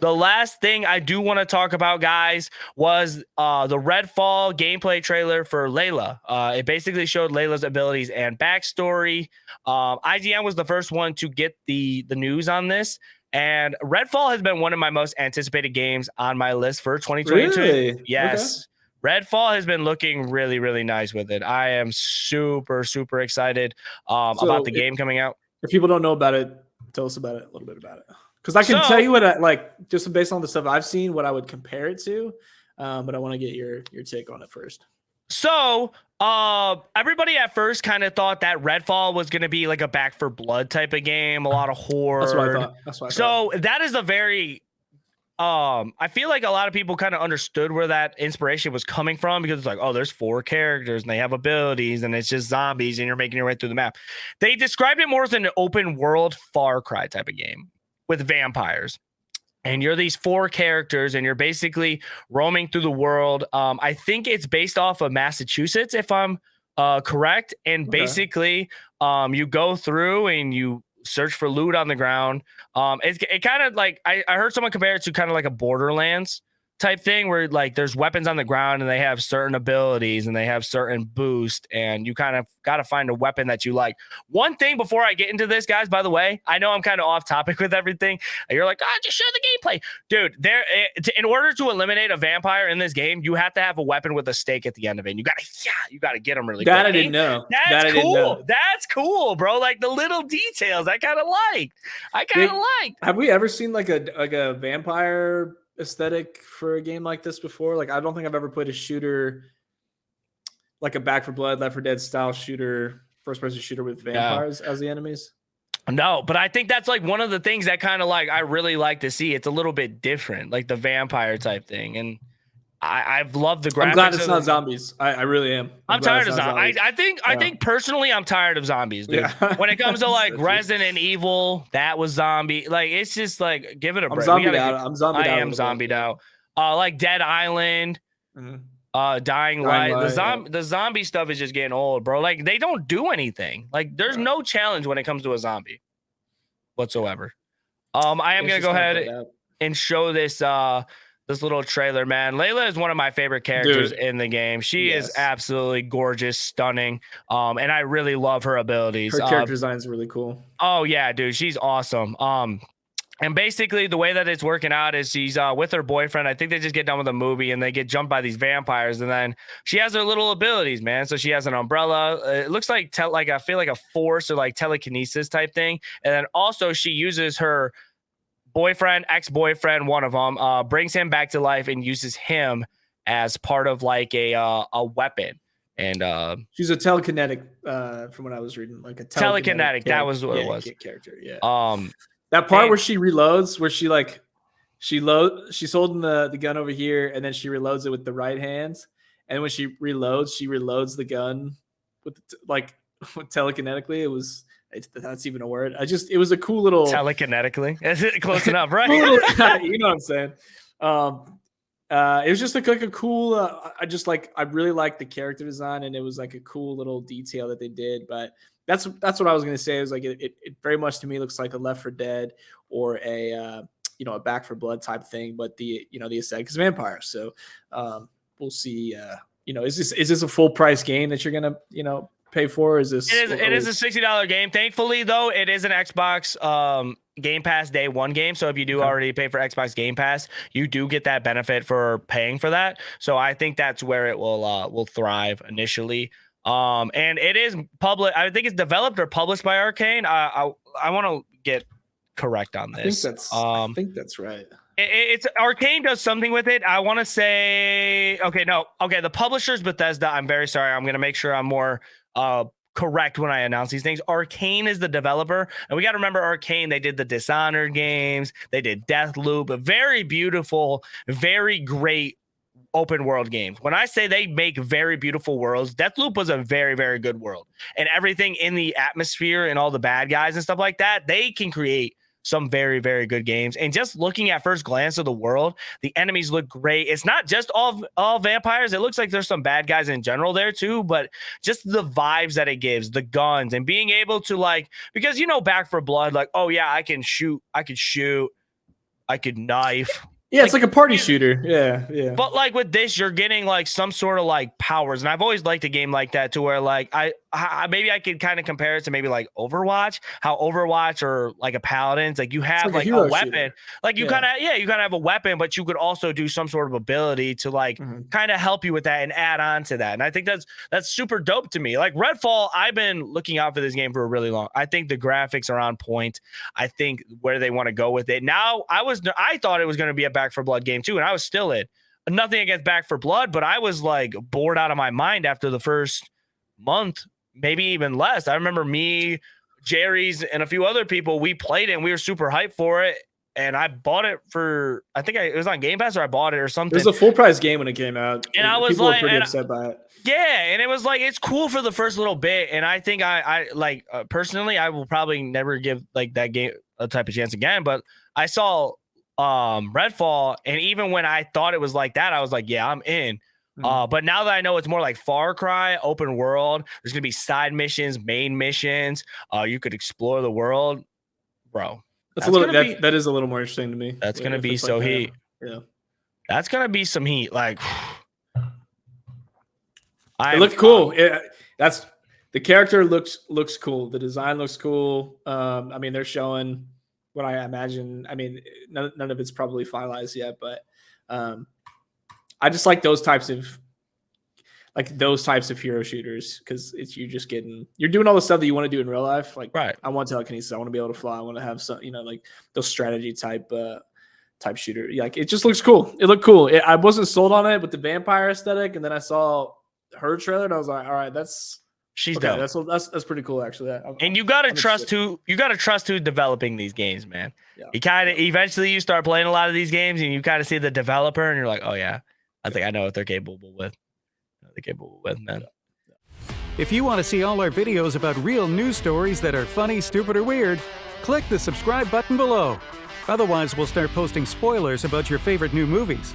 The last thing I do want to talk about, guys, was the Redfall gameplay trailer for Layla. It basically showed Layla's abilities and backstory. IGN was the first one to get the news on this, and Redfall has been one of my most anticipated games on my list for 2022. Really? Okay. Yes. Redfall has been looking really, really nice with it. I am super, super excited about the game coming out. If people don't know about it, tell us about it, a little bit about it. Because I can tell you what I like, just based on the stuff I've seen, what I would compare it to. But I want to get your take on it first. So, everybody at first kind of thought that Redfall was going to be like a Back for Blood type of game, a lot of horror. That's what I thought. That's what I thought. So that is a very, I feel like a lot of people kind of understood where that inspiration was coming from, because it's like, oh, there's 4 characters and they have abilities and it's just zombies and you're making your way through the map. They described it more as an open world Far Cry type of game with vampires. And you're these 4 characters and you're basically roaming through the world. I think it's based off of Massachusetts, if I'm correct. And basically, you go through and you search for loot on the ground. It kind of like, I heard someone compare it to kind of like a Borderlands type thing, where like there's weapons on the ground and they have certain abilities and they have certain boost, and you kind of got to find a weapon that you like. One thing before I get into this, guys, by the way, I know I'm kind of off topic with everything. You're like, just show the gameplay. Dude, in order to eliminate a vampire in this game, you have to have a weapon with a stake at the end of it. And you gotta get them really quick. I didn't know. That's cool. That's cool, bro. Like the little details I kind of liked. Have we ever seen like a vampire aesthetic for a game like this before? Like, I don't think I've ever played a shooter like a Back for Blood, Left 4 Dead style shooter, first person shooter with vampires as the enemies. No, but I think that's like one of the things that kind of like I really like to see. It's a little bit different, like the vampire type thing. And I've loved the graphics. I'm glad it's not zombies. I really am. I'm tired of zombies. I think personally, I'm tired of zombies, dude. Yeah. When it comes to like Resident Evil, that was zombie. Like, it's just like, give it a break. I'm zombied out. Like Dead Island, Dying Light. The zombie stuff is just getting old, bro. Like, they don't do anything. Like, there's no challenge when it comes to a zombie whatsoever. I am gonna go ahead and show this this little trailer, man. Layla is one of my favorite characters in the game. She is absolutely gorgeous, stunning, and I really love her abilities. Her character design is really cool. Oh yeah, dude, she's awesome. And basically the way that it's working out is she's with her boyfriend. I think they just get done with a movie and they get jumped by these vampires, and then she has her little abilities, man. So she has an umbrella. It looks like I feel like a force or like telekinesis type thing, and then also she uses her boyfriend, ex-boyfriend, one of them, brings him back to life and uses him as part of like a weapon. And she's a telekinetic, from what I was reading, like a telekinetic. That was what it was. Character, yeah. That part where she reloads, where she's holding the gun over here, and then she reloads it with the right hands, and when she reloads the gun with telekinetically. That's even a word. It was a cool little telekinetically. Is it close enough, right? You know what I'm saying? It was just like a cool. I really liked the character design, and it was like a cool little detail that they did. But that's what I was gonna say. It was like it very much to me looks like a Left 4 Dead or a Back for Blood type thing, but the aesthetic is vampires. So we'll see. Is this a full price game that you're gonna pay for? Is this it is a $60 game. Thankfully though, it is an Xbox Game Pass day 1 game, so if you do already pay for Xbox Game Pass, you do get that benefit for paying for that. So I think that's where it will thrive initially. And it is public. I think it's developed or published by Arcane. I want to get correct on this. I think that's right. It's Arcane does something with it. I want to say the publisher's Bethesda. I'm very sorry. I'm gonna make sure I'm more correct when I announce these things. Arcane is the developer, and we got to remember Arcane. They did the Dishonored games. They did Deathloop, a very beautiful, very great open world games. When I say they make very beautiful worlds, Deathloop was a very, very good world, and everything in the atmosphere and all the bad guys and stuff like that, they can create some very, very good games. And just looking at first glance of the world, the enemies look great. It's not just all vampires. It looks like there's some bad guys in general there too, but just the vibes that it gives, the guns, and being able to because Back for Blood, like, oh yeah, I can shoot I could knife. Yeah, it's like a party shooter. Yeah. But like with this, you're getting like some sort of like powers, and I've always liked a game like that, to where like I maybe I could kind of compare it to maybe like Overwatch, how Overwatch or like a Paladin's, like you have like a weapon, shooter. Like you kind of have a weapon, but you could also do some sort of ability to like kind of help you with that and add on to that. And I think that's super dope to me. Like Redfall, I've been looking out for this game for a really long. I think the graphics are on point. I think where they want to go with it. Now I thought it was going to be a Back 4 Blood game too, and I was still in. Nothing against Back 4 Blood, but I was like bored out of my mind after the first month, maybe even less. I remember me, Jerry's, and a few other people, we played it and we were super hyped for it. And I bought it for, I think it was on Game Pass, or I bought it or something. It was a full price game when it came out. And I was like, pretty upset by it. Yeah, and it was like, it's cool for the first little bit. And I think I like personally, I will probably never give like that game a type of chance again. But I saw Redfall, and even when I thought it was like that, I was like, yeah, I'm in. But now that I know it's more like Far Cry, open world, there's gonna be side missions, main missions, you could explore the world, bro. That is a little more interesting to me. That's gonna be so heat. Yeah, that's gonna be some heat. Like, it looked cool. That's the character looks cool. The design looks cool. I mean, they're showing what I imagine. I mean, none of it's probably finalized yet, but I just like those types of hero shooters, because you're doing all the stuff that you want to do in real life. Like, right. I want telekinesis. I want to be able to fly. I want to have some, like those strategy type shooter. Like, it just looks cool. It looked cool. I wasn't sold on it with the vampire aesthetic, and then I saw her trailer and I was like, all right, she's dope. That's pretty cool, actually. And you gotta trust who's developing these games, man. Yeah. You kind of eventually you start playing a lot of these games and you kind of see the developer and you're like, oh yeah, I think I know what they're capable with. Man. If you want to see all our videos about real news stories that are funny, stupid, or weird, click the subscribe button below. Otherwise, we'll start posting spoilers about your favorite new movies.